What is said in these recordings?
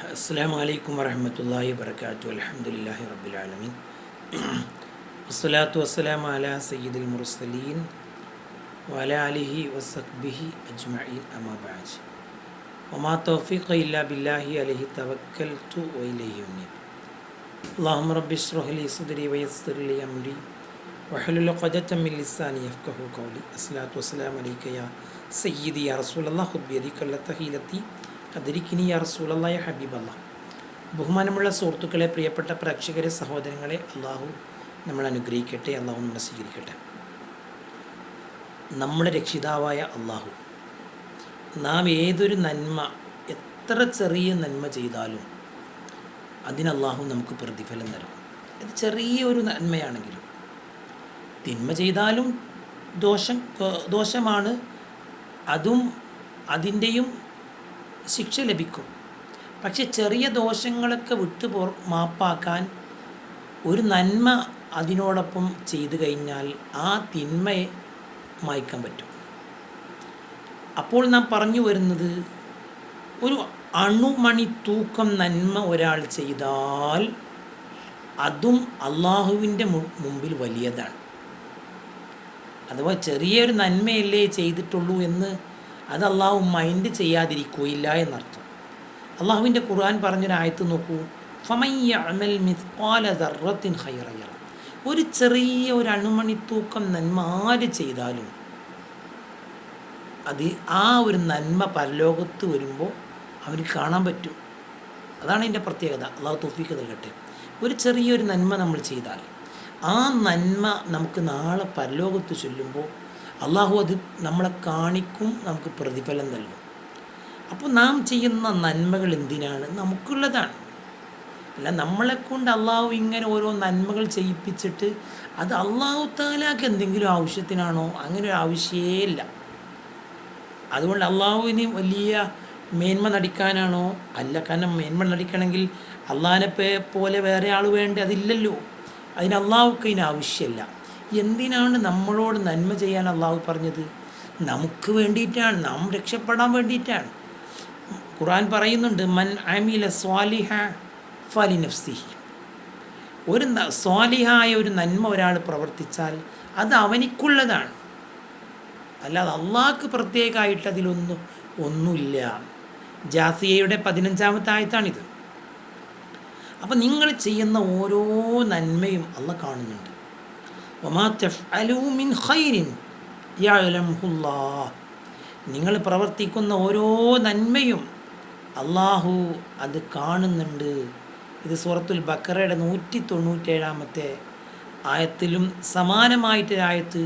അസ്സലാമു അലൈക്കും വറഹ്മത്തുള്ളാഹി വബറകാതുഹു. അൽഹംദുലില്ലാഹി റബ്ബിൽ ആലമീൻ. വസ്സലാത്തു വസ്സലാമു അലാ സയ്യിദിൽ മുർസലീൻ വഅലാ ആലിഹി വസഹ്ബിഹി അജ്മഈൻ. അമ്മാ ബഅദ്. വമാ തൗഫീഖ ഇല്ലാ ബില്ലാഹി അലൈഹി തവക്കൽതു വഇലൈഹി ഉനീബ്. അല്ലാഹുമ്മ റബ്ബി ഇശ്റഹ് ലി സദ്രി വയസ്സിർ ലി അംരി വഹ്ലുൽ ഉഖ്ദതം മിൻ ലിസാനി യഫ്ഖഹു ഖൗലി. അസ്സലാത്തു വസ്സലാമു അലൈക യാ സയ്യിദി യാ റസൂലല്ലാഹ് ഖുദ് ബിയദിക ലതഹീലത്തി ഖദ്രിക്കിനി യാ റസൂലല്ലാഹ് യാ ഹബീബല്ലാഹ്. ബഹുമാനമുള്ള സുഹൃത്തുക്കളെ, പ്രിയപ്പെട്ട പ്രേക്ഷകരെ, സഹോദരങ്ങളെ, അള്ളാഹു നമ്മൾ അനുഗ്രഹിക്കട്ടെ, അള്ളാഹു നമ്മളെ സ്വീകരിക്കട്ടെ. നമ്മുടെ രക്ഷിതാവായ അള്ളാഹു നാം ഏതൊരു നന്മ, എത്ര ചെറിയ നന്മ ചെയ്താലും അതിന് അള്ളാഹു നമുക്ക് പ്രതിഫലം നൽകും. ഇത് ചെറിയൊരു നന്മയാണെങ്കിലും. തിന്മ ചെയ്താലും ദോഷമാണ്, അതും അതിൻ്റെയും ശിക്ഷ ലഭിക്കും. പക്ഷെ ചെറിയ ദോഷങ്ങളൊക്കെ മാപ്പാക്കാൻ ഒരു നന്മ അതിനോടൊപ്പം ചെയ്തു കഴിഞ്ഞാൽ ആ തിന്മയെ മായ്ക്കാൻ പറ്റും. അപ്പോൾ നാം പറഞ്ഞു വരുന്നത്, ഒരു അണുമണി തൂക്കം നന്മ ഒരാൾ ചെയ്താൽ അതും അള്ളാഹുവിൻ്റെ മുമ്പിൽ വലിയതാണ്. അഥവാ ചെറിയൊരു നന്മയല്ലേ ചെയ്തിട്ടുള്ളൂ എന്ന് അത് അള്ളാഹു മൈൻഡ് ചെയ്യാതിരിക്കുകയില്ല എന്നർത്ഥം. അള്ളാഹുവിൻ്റെ ഖുർആൻ പറഞ്ഞൊരായത്ത് നോക്കൂ. ഫമൻ യഅമൽ മിസ്ഖാല ദർറത്തിൻ ഖൈറൻ യറ. ഒരു ചെറിയ ഒരു അണുമണിത്തൂക്കം നന്മ ആര് ചെയ്താലും അത് ആ ഒരു നന്മ പരലോകത്ത് വരുമ്പോൾ അവന് കാണാൻ പറ്റും. അതാണ് അതിൻ്റെ പ്രത്യേകത. അള്ളാഹു തൗഫീഖ് നൽകട്ടെ. ഒരു ചെറിയൊരു നന്മ നമ്മൾ ചെയ്താൽ ആ നന്മ നമുക്ക് നാളെ പരലോകത്ത് ചൊല്ലുമ്പോൾ അള്ളാഹു അത് നമ്മളെ കാണിക്കും, നമുക്ക് പ്രതിഫലം നൽകും. അപ്പോൾ നാം ചെയ്യുന്ന നന്മകൾ എന്തിനാണ്? നമുക്കുള്ളതാണ്. അല്ല നമ്മളെക്കൊണ്ട് അള്ളാഹു ഇങ്ങനെ ഓരോ നന്മകൾ ചെയ്യിപ്പിച്ചിട്ട് അത് അള്ളാഹു തആലക്ക് എന്തെങ്കിലും ആവശ്യത്തിനാണോ? അങ്ങനെ ഒരു ആവശ്യമേ ഇല്ല. അതുകൊണ്ട് അള്ളാഹുവിന് വലിയ മേന്മ നടിക്കാനാണോ? അല്ല. കാരണം മേന്മ നടിക്കണമെങ്കിൽ അള്ളാഹിനെ പോലെ വേറെ ആൾ വേണ്ടേ? അതില്ലല്ലോ. അതിന് അള്ളാഹുക്ക് ഇതിന് ആവശ്യമില്ല. എന്തിനാണ് നമ്മളോട് നന്മ ചെയ്യാൻ അള്ളാഹു പറഞ്ഞത്? നമുക്ക് വേണ്ടിയിട്ടാണ്, നാം രക്ഷപ്പെടാൻ വേണ്ടിയിട്ടാണ്. ഖുർആൻ പറയുന്നുണ്ട്, മൻ അമില സ്വാലിഹ ഫലിനഫ്സിഹി. ഒരു സ്വാലിഹായ ഒരു നന്മ ഒരാൾ പ്രവർത്തിച്ചാൽ അത് അവനിക്കുള്ളതാണ്, അല്ലാതെ അള്ളാഹ്ക്ക് പ്രത്യേകമായിട്ട് ഒന്നുമില്ല. ജാസിയയുടെ 15-ാമത്തെ ആയത്താണിത്. അപ്പം നിങ്ങൾ ചെയ്യുന്ന ഓരോ നന്മയും അള്ളാഹ് കാണുന്നുണ്ട്. വമാ തഫ്അലൂ മിൻ ഖൈരിൻ യഅലമുല്ലാഹ്. നിങ്ങൾ പ്രവർത്തിക്കുന്ന ഓരോ നന്മയും അള്ളാഹു അത് കാണുന്നുണ്ട്. ഇത് സൂറത്തുൽ ബഖറയുടെ 197-ാമത്തെ ആയത്തിലും സമാനമായിട്ടൊരായത്ത്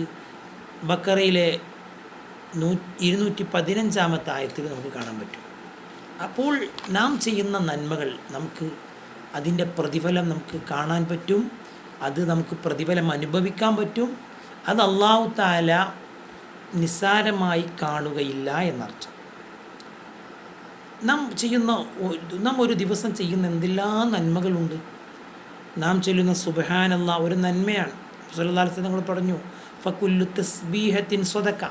ബഖറയിലെ 215-ാമത്തെ ആയത്തിൽ നമുക്ക് കാണാൻ പറ്റും. അപ്പോൾ നാം ചെയ്യുന്ന നന്മകൾ നമുക്ക് അതിൻ്റെ പ്രതിഫലം നമുക്ക് കാണാൻ പറ്റും, അത് നമുക്ക് പ്രതിഫലം അനുഭവിക്കാൻ പറ്റും. അത് അല്ലാഹു തആല നിസ്സാരമായി കാണുകയില്ല എന്നർത്ഥം. നാം ഒരു ദിവസം ചെയ്യുന്ന എന്തെല്ലാം നന്മകളുണ്ട്. നാം ചൊല്ലുന്ന സുബ്ഹാനല്ലാഹ് ഒരു നന്മയാണ്. സ്വല്ലല്ലാഹു അലൈഹി വസല്ലം പറഞ്ഞു, ഫകുല്ലു തസ്ബീഹത്തിൻ സ്വദഖ.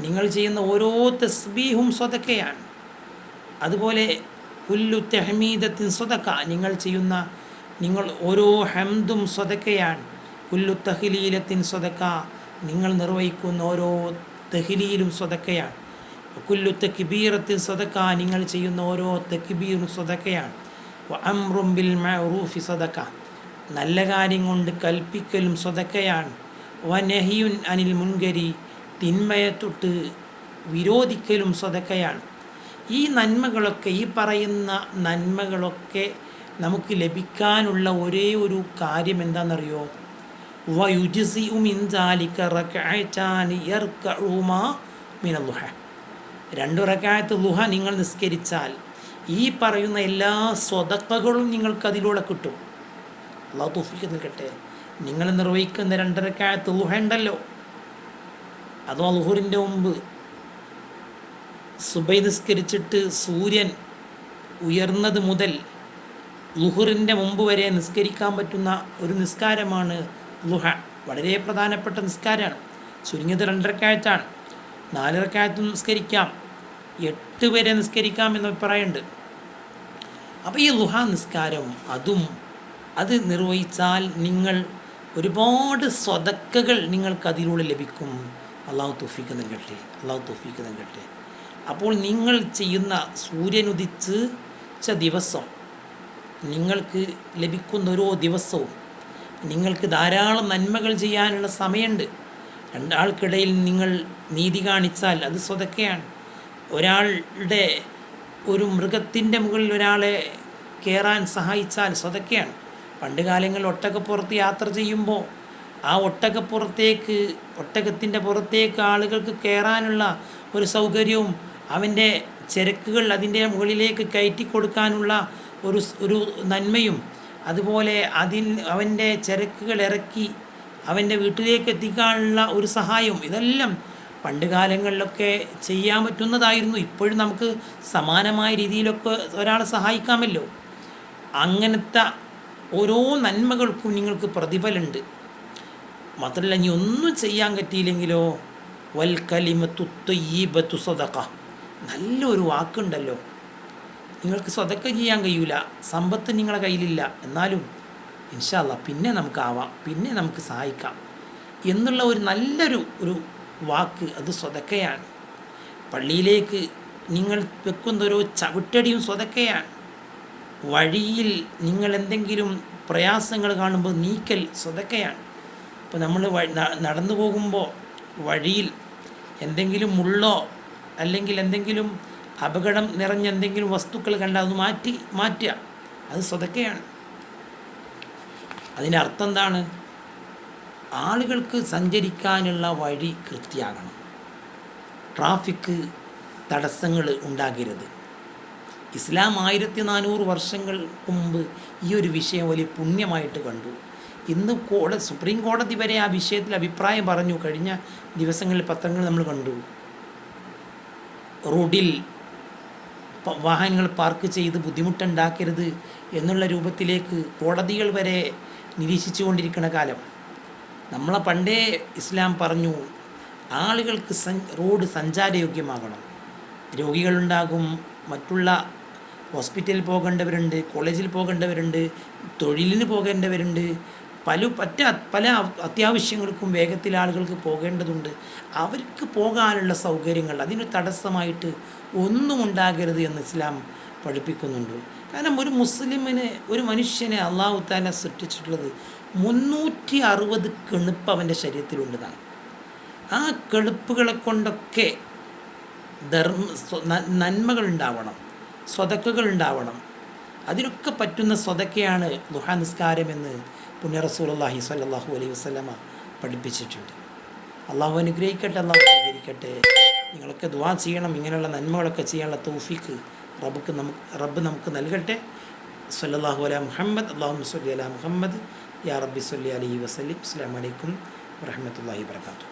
നിങ്ങൾ ചെയ്യുന്ന ഓരോ തസ്ബീഹും സ്വദഖയാണ്. അതുപോലെ കുല്ലു തഹ്മീദത്തിൻ സ്വദഖ. നിങ്ങൾ ഓരോ ഹംദും സ്വദഖയാണ്. കുല്ലു തഹ്ലീലത്തിൻ സ്വദഖ. നിങ്ങൾ നിർവഹിക്കുന്ന ഓരോ തഹ്ലീലും സ്വദഖയാണ്. കുല്ലു തക്ബീറത്തിൻ സ്വദഖ. നിങ്ങൾ ചെയ്യുന്ന ഓരോ തക്ബീറും സ്വദഖയാണ്. വ അംറും ബിൽ മഅറൂഫി സ്വദഖ. നല്ല കാര്യം കൊണ്ട് കൽപ്പിക്കലും സ്വദഖയാണ്. വ നഹിയുൻ അനിൽ മുൻകരി. തിന്മയെ തൊട്ട് വിരോധിക്കലും സ്വദഖയാണ്. ഈ നന്മകളൊക്കെ, ഈ പറയുന്ന നന്മകളൊക്കെ നമുക്ക് ലഭിക്കാനുള്ള ഒരേ ഒരു കാര്യം എന്താണെന്നറിയോ? വയുജ്സിഉ മിൻ ദാലിക റക്അതാനി യർകഉമാ മിനൽ ളുഹ. 2 റക്അത്ത് ളുഹ നിങ്ങൾ നിസ്കരിച്ചാൽ ഈ പറയുന്ന എല്ലാ സ്വദഖകളും നിങ്ങൾക്ക് അതിലൂടെ കിട്ടും. അല്ലാഹു തൗഫീഖ് നൽകട്ടെ. നിങ്ങൾ നിർവഹിക്കുന്ന 2 റക്അത്ത് ളുഹ ഉണ്ടല്ലോ, അതോ ളുഹറിൻ്റെ മുമ്പ് സുബൈ നിസ്കരിച്ചിട്ട് സൂര്യൻ ഉയർന്നത് മുതൽ ളുഹറിൻ്റെ മുമ്പ് വരെ നിസ്കരിക്കാൻ പറ്റുന്ന ഒരു നിസ്കാരമാണ് ളുഹ. വളരെ പ്രധാനപ്പെട്ട നിസ്കാരമാണ്. ചുരുങ്ങിയത് 2 റക്അത്താണ്. 4 റക്അത്തും നിസ്കരിക്കാം, 8 വരെ നിസ്കരിക്കാം എന്ന് പറയുന്നുണ്ട്. അപ്പോൾ ഈ ളുഹാ നിസ്കാരം അത് നിർവഹിച്ചാൽ നിങ്ങൾ ഒരുപാട് സ്വതക്കകൾ നിങ്ങൾക്ക് അതിലൂടെ ലഭിക്കും. അള്ളാഹു തൗഫീഖ് നൽകട്ടെ. അപ്പോൾ നിങ്ങൾ ചെയ്യുന്ന സൂര്യനുദിച്ച ദിവസം നിങ്ങൾക്ക് ലഭിക്കുന്ന ഓരോ ദിവസവും നിങ്ങൾക്ക് ധാരാളം നന്മകൾ ചെയ്യാനുള്ള സമയമുണ്ട്. രണ്ടാൾക്കിടയിൽ നിങ്ങൾ നീതി കാണിച്ചാൽ അത് സ്വതക്കയാണ്. ഒരാളുടെ ഒരു മൃഗത്തിൻ്റെ മുകളിൽ ഒരാളെ കയറാൻ സഹായിച്ചാൽ സ്വതക്കയാണ്. പണ്ട് കാലങ്ങളിൽ ഒട്ടകപ്പുറത്ത് യാത്ര ചെയ്യുമ്പോൾ ആ ഒട്ടകത്തിൻ്റെ പുറത്തേക്ക് ആളുകൾക്ക് കയറാനുള്ള ഒരു സൗകര്യവും അവൻ്റെ ചരക്കുകൾ അതിൻ്റെ മുകളിലേക്ക് കയറ്റി കൊടുക്കാനുള്ള ഒരു നന്മയും, അതുപോലെ അവൻ്റെ ചരക്കുകൾ ഇറക്കി അവൻ്റെ വീട്ടിലേക്ക് എത്തിക്കാനുള്ള ഒരു സഹായവും, ഇതെല്ലാം പണ്ട് കാലങ്ങളിലൊക്കെ ചെയ്യാൻ പറ്റുന്നതായിരുന്നു. ഇപ്പോഴും നമുക്ക് സമാനമായ രീതിയിലൊക്കെ ഒരാളെ സഹായിക്കാമല്ലോ. അങ്ങനത്തെ ഓരോ നന്മകൾക്കും നിങ്ങൾക്ക് പ്രതിഫലമുണ്ട്. മാത്രമല്ല, ഇനി ഒന്നും ചെയ്യാൻ പറ്റിയില്ലെങ്കിലോ വൽ കലിമത്തു ത്വയ്യിബത്തു സദഖ, നല്ലൊരു വാക്കുണ്ടല്ലോ. നിങ്ങൾക്ക് സദഖ ചെയ്യാൻ കഴിയൂല, സമ്പത്ത് നിങ്ങളുടെ കയ്യിലില്ല, എന്നാലും ഇൻഷാ അല്ലാഹ് പിന്നെ നമുക്കാവാം, പിന്നെ നമുക്ക് സഹായിക്കാം എന്നുള്ള ഒരു നല്ലൊരു വാക്ക്, അത് സ്വതക്കയാണ്. പള്ളിയിലേക്ക് നിങ്ങൾ വെക്കുന്ന ഓരോ ചവിട്ടടിയും സ്വതക്കയാണ്. വഴിയിൽ നിങ്ങൾ എന്തെങ്കിലും പ്രയാസങ്ങൾ കാണുമ്പോൾ നീക്കൽ സ്വതക്കയാണ്. ഇപ്പോൾ നമ്മൾ നടന്നു പോകുമ്പോൾ വഴിയിൽ എന്തെങ്കിലും മുള്ളോ അല്ലെങ്കിൽ എന്തെങ്കിലും അപകടം നിറഞ്ഞ എന്തെങ്കിലും വസ്തുക്കൾ കണ്ടാൽ അത് മാറ്റുക, അത് സ്വതക്കയാണ്. അതിൻ്റെ അർത്ഥം എന്താണ്? ആളുകൾക്ക് സഞ്ചരിക്കാനുള്ള വഴി കൃത്യമാകണം, ട്രാഫിക് തടസ്സങ്ങൾ ഉണ്ടാകരുത്. ഇസ്ലാം 1400 വർഷങ്ങൾക്ക് മുമ്പ് ഈ ഒരു വിഷയം വലിയ പുണ്യമായിട്ട് കണ്ടു. ഇന്ന് സുപ്രീം കോടതി വരെ ആ വിഷയത്തിൽ അഭിപ്രായം പറഞ്ഞു. കഴിഞ്ഞ ദിവസങ്ങളിൽ പത്രങ്ങൾ നമ്മൾ കണ്ടു. റോഡിൽ വാഹനങ്ങൾ പാർക്ക് ചെയ്ത് ബുദ്ധിമുട്ടുണ്ടാക്കരുത് എന്നുള്ള രൂപത്തിലേക്ക് കോടതികൾ വരെ നിരീക്ഷിച്ചു കൊണ്ടിരിക്കുന്ന കാലം. നമ്മളെ പണ്ടേ ഇസ്ലാം പറഞ്ഞു ആളുകൾക്ക് റോഡ് സഞ്ചാരയോഗ്യമാകണം. രോഗികളുണ്ടാകും, മറ്റുള്ള ഹോസ്പിറ്റലിൽ പോകേണ്ടവരുണ്ട്, കോളേജിൽ പോകേണ്ടവരുണ്ട്, തൊഴിലിന് പോകേണ്ടവരുണ്ട്, പല അത്യാവശ്യങ്ങൾക്കും വേഗത്തിൽ ആളുകൾക്ക് പോകേണ്ടതുണ്ട്. അവർക്ക് പോകാനുള്ള സൗകര്യങ്ങൾ, അതിന് തടസ്സമായിട്ട് ഒന്നും ഉണ്ടാകരുത് എന്ന് ഇസ്ലാം പഠിപ്പിക്കുന്നുണ്ട്. കാരണം ഒരു മുസ്ലിമിന്, ഒരു മനുഷ്യനെ അള്ളാഹു തആല സൃഷ്ടിച്ചിട്ടുള്ളത് 360 കെണുപ്പ് അവൻ്റെ ശരീരത്തിലുണ്ടെന്നാണ്. ആ കെണുപ്പുകളെ കൊണ്ടൊക്കെ നന്മകൾ ഉണ്ടാവണം, സ്വതക്കകൾ ഉണ്ടാവണം. അതിനൊക്കെ പറ്റുന്ന സ്വതക്കയാണ് ദുഹാ നിസ്കാരം എന്ന് പുണ്യ റസൂലുള്ളാഹി സ്വല്ലല്ലാഹു അലൈഹി വസല്ലമ പഠിപ്പിച്ചിട്ടുണ്ട്. അള്ളാഹു അനുഗ്രഹിക്കട്ടെ, അള്ളാഹു സ്വീകരിക്കട്ടെ. നിങ്ങളൊക്കെ ദുആ ചെയ്യണം, ഇങ്ങനെയുള്ള നന്മകളൊക്കെ ചെയ്യാനുള്ള തൗഫീഖ് റബ്ബ് നമുക്ക് നൽകട്ടെ. സ്വല്ലല്ലാഹു അലാ മുഹമ്മദ്, അല്ലാഹുമ്മ സ്വല്ലി അലാ മുഹമ്മദ്, യാ റബ്ബി സ്വല്ലി അലൈഹി വസല്ലം. അസ്സലാമു അലൈക്കും വറഹ്മത്തുള്ളാഹി വബറകാതുഹു.